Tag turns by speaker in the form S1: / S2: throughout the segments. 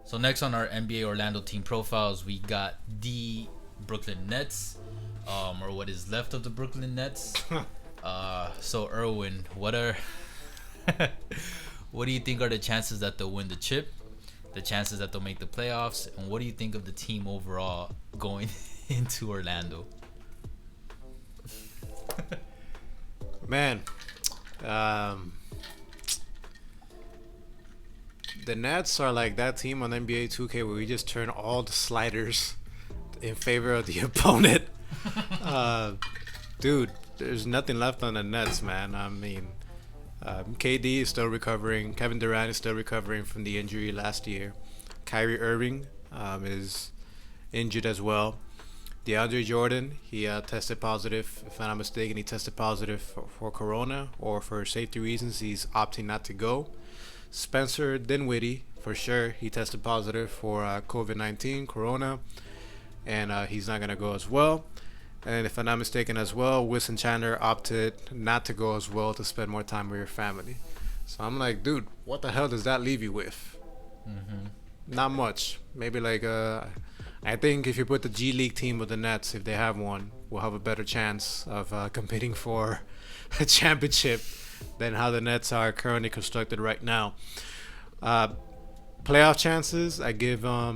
S1: So next on our NBA Orlando team profiles, we got the Brooklyn Nets, or what is left of the Brooklyn Nets. So Erwin, what do you think are the chances that they'll win the chip, the chances that they'll make the playoffs, and what do you think of the team overall going into Orlando?
S2: Man, the Nets are like that team on NBA 2K where we just turn all the sliders in favor of the opponent. Dude, there's nothing left on the Nets, man. I mean, KD is still recovering. Kevin Durant is still recovering from the injury last year. Kyrie Irving is injured as well. DeAndre Jordan, he tested positive. If I'm not mistaken, he tested positive for Corona, or for safety reasons, he's opting not to go. Spencer Dinwiddie, for sure, he tested positive for COVID-19, Corona, and he's not going to go as well. And if I'm not mistaken as well, Wilson Chandler opted not to go as well to spend more time with your family. So I'm like, dude, what the hell does that leave you with?
S1: Mm-hmm.
S2: Not much. Maybe like I think if you put the G League team with the Nets, if they have one, we'll have a better chance of competing for a championship than how the Nets are currently constructed right now. Playoff chances, I give a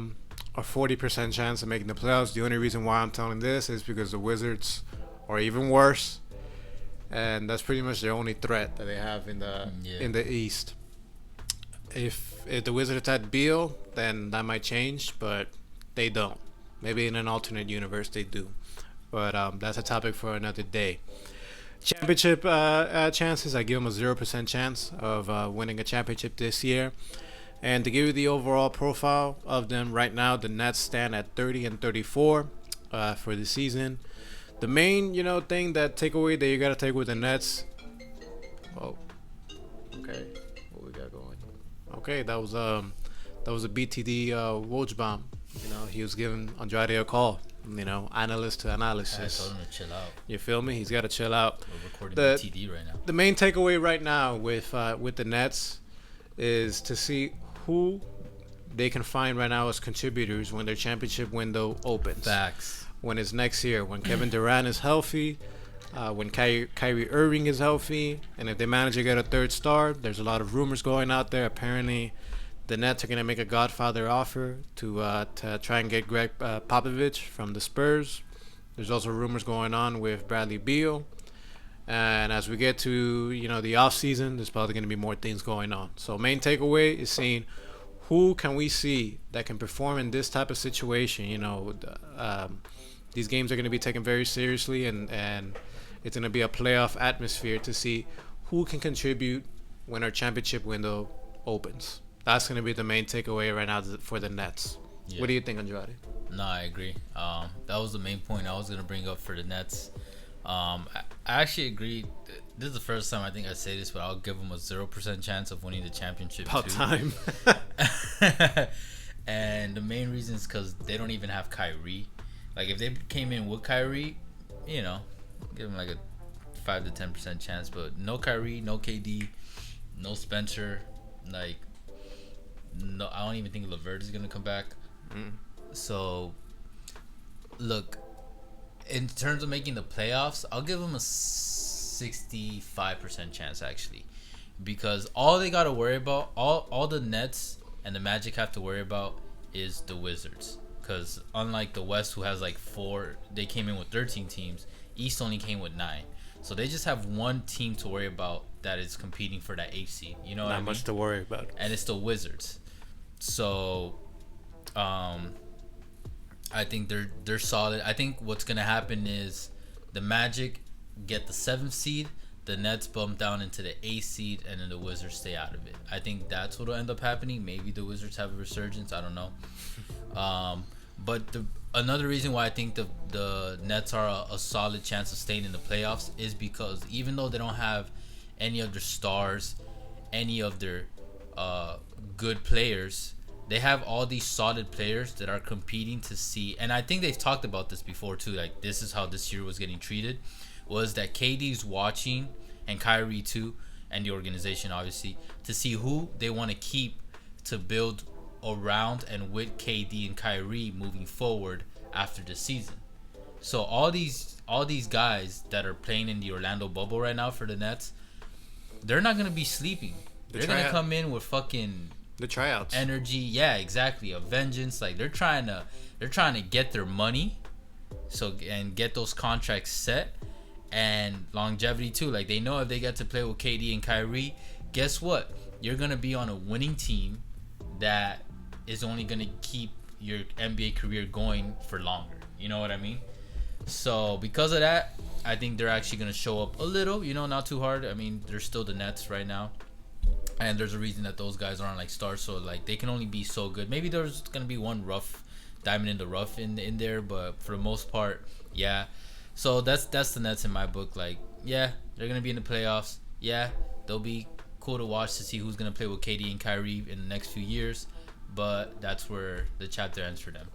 S2: 40% chance of making the playoffs. The only reason why I'm telling this is because the Wizards are even worse, and that's pretty much the only threat that they have in the East. If the Wizards had Beal, then that might change, but they don't. Maybe in an alternate universe they do, but that's a topic for another day. Championship chances, I give them a 0% chance of winning a championship this year. And to give you the overall profile of them right now, the Nets stand at 30-34 for the season. The main, thing that takeaway that you gotta take with the Nets. Oh, okay. What we got going? Okay, that was a BTD Woj bomb. He was giving Andrade a call. Analyst to analysis.
S1: I told him to chill out.
S2: You feel me? He's got to chill out.
S1: We're recording BTD right now.
S2: The main takeaway right now with the Nets is to see who they can find right now as contributors when their championship window opens.
S1: Facts.
S2: When it's next year, when Kevin Durant is healthy, when Kyrie Irving is healthy, and if they manage to get a third star, there's a lot of rumors going out there. Apparently, the Nets are going to make a Godfather offer to try and get Greg Popovich from the Spurs. There's also rumors going on with Bradley Beal. And as we get to, the offseason, there's probably going to be more things going on. So main takeaway is seeing who can we see that can perform in this type of situation. These games are going to be taken very seriously, and it's going to be a playoff atmosphere to see who can contribute when our championship window opens. That's going to be the main takeaway right now for the Nets. Yeah. What do you think, Andrade?
S1: No, I agree. That was the main point I was going to bring up for the Nets. I actually agree. This is the first time I think I say this, but I'll give them a 0% chance of winning the championship.
S2: About time.
S1: And the main reason is because they don't even have Kyrie. Like, if they came in with Kyrie, give them like a 5 to 10% chance. But no Kyrie, no KD, no Spencer. Like, no, I don't even think Levert is gonna come back. So, look, in terms of making the playoffs, I'll give them a 65% chance actually, because all they gotta worry about, all the Nets and the Magic have to worry about is the Wizards. Because unlike the West, who has like 4, they came in with 13 teams. East only came with 9. So they just have one team to worry about that is competing for that 8th seed. You know what I mean?
S2: Not much to worry about.
S1: And it's the Wizards. So, I think they're solid. I think what's gonna happen is the Magic get the 7th seed, the Nets bump down into the 8th seed, and then the Wizards stay out of it. I think that's what'll end up happening. Maybe the Wizards have a resurgence. I don't know. But another reason why I think the Nets are a solid chance of staying in the playoffs is because even though they don't have any of their stars, any of their good players, they have all these solid players that are competing to see. And I think they've talked about this before too. Like, this is how this year was getting treated, was that KD's watching, and Kyrie too, and the organization obviously, to see who they want to keep to build around and with KD and Kyrie moving forward after the season. So all these guys that are playing in the Orlando bubble right now for the Nets, they're not gonna be sleeping. They're gonna come in with fucking
S2: the tryouts
S1: energy. Yeah, exactly. A vengeance. Like they're trying to get their money, so and get those contracts set and longevity too. Like they know if they get to play with KD and Kyrie, guess what? You're gonna be on a winning team that is only gonna keep your NBA career going for longer. You know what I mean? So because of that, I think they're actually gonna show up a little. Not too hard. I mean, they're still the Nets right now, and there's a reason that those guys aren't like stars. So like they can only be so good. Maybe there's gonna be one rough diamond in the rough in there, but for the most part, yeah. So that's the Nets in my book. Like, yeah, they're gonna be in the playoffs. Yeah, they'll be cool to watch to see who's gonna play with KD and Kyrie in the next few years. But that's where the chapter ends for them.